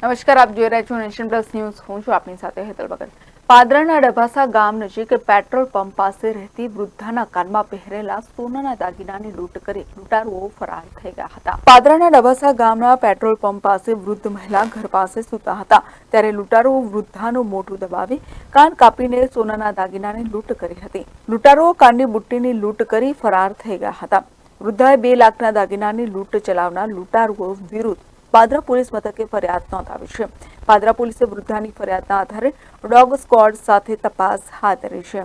નમસ્કાર, આપ જોઈ રહ્યા છો નેશન પ્લસ ન્યૂઝ. હું છું આપની સાથે હેતલ ભગત. પાદરાના ડભાસા ગામ નજીક પેટ્રોલ પંપ પાસે રહેતી વૃદ્ધાના કાનમાં પહેરેલા સોનાના દાગીનાની લૂંટ કરી લૂંટારુઓ ફરાર થઈ ગયા હતા. પાદરાના ડભાસા ગામના પેટ્રોલ પંપ પાસે વૃદ્ધ મહિલા ઘર પાસે સૂતા હતા, ત્યારે લૂંટારુઓ વૃદ્ધાનું મોઢું દબાવી કાન કાપીને સોનાના દાગીનાની લૂંટ કરી હતી. લૂંટારુઓ કાનની બુટ્ટીની લૂંટ કરી ફરાર થઈ ગયા હતા. વૃદ્ધાએ 2 લાખના દાગીનાની લૂંટ ચલાવનાર લૂંટારુઓ વિરુદ્ધ પાદરા પોલીસ મથકે ફરિયાદ નોંધાવી છે. પાદરા પોલીસે વૃદ્ધાની ફરિયાદના આધારે ડોગ સ્ક્વોડ સાથે તપાસ હાથ ધરી છે.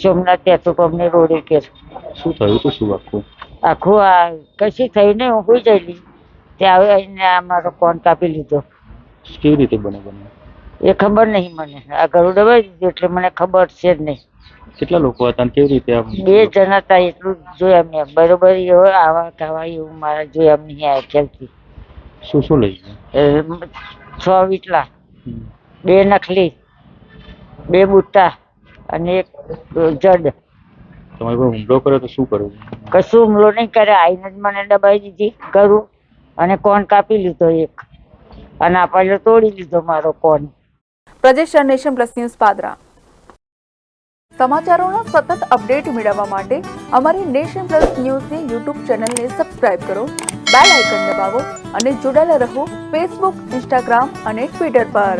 સોમનાથ પેટ્રોલ પંપની રોડે કે શું થયું હતું? શું આખું આ કશી થઈને હું હોઈ જઈલી ત્યાં આવીને અમારો ફોન કાપી લીધો. કેવી રીતે બને? એ ખબર નહીં મને. આ ગળું દબાઈ દીધું એટલે મને ખબર છે જ નહીં. કેટલા લોકો હતા અને કેવી રીતે? 2 જણા હતા એટલું જોયા મેં. બરોબર એવો આવા ખાવા એવું મારા જોયા નહીં આ ખ્યાલથી. શું લઈ ગયા? 6 વીટલા, 2 નખલી, 2 બુટ્ટા અને 1 જડ. તમારી પર હુમલો કર્યો તો શું કર્યું? કશું હુમલો નહીં કરે. આઈને જ મને દબાઈ દીધી ગળું અને કોન કાપી લીધો એક, અને આ પહેલો તોડી લીધો મારો કોન. પ્રદેશ નેશન પ્લસ ન્યૂઝ પાદરા. સમાચારોના સતત અપડેટ મેળવવા માટે અમારી નેશન પ્લસ ન્યૂઝની યુટ્યુબ ચેનલને સબસ્ક્રાઇબ કરો, બેલ આઇકન દબાવો અને જોડાયેલા રહો ફેસબુક, ઇન્સ્ટાગ્રામ અને ટ્વિટર પર.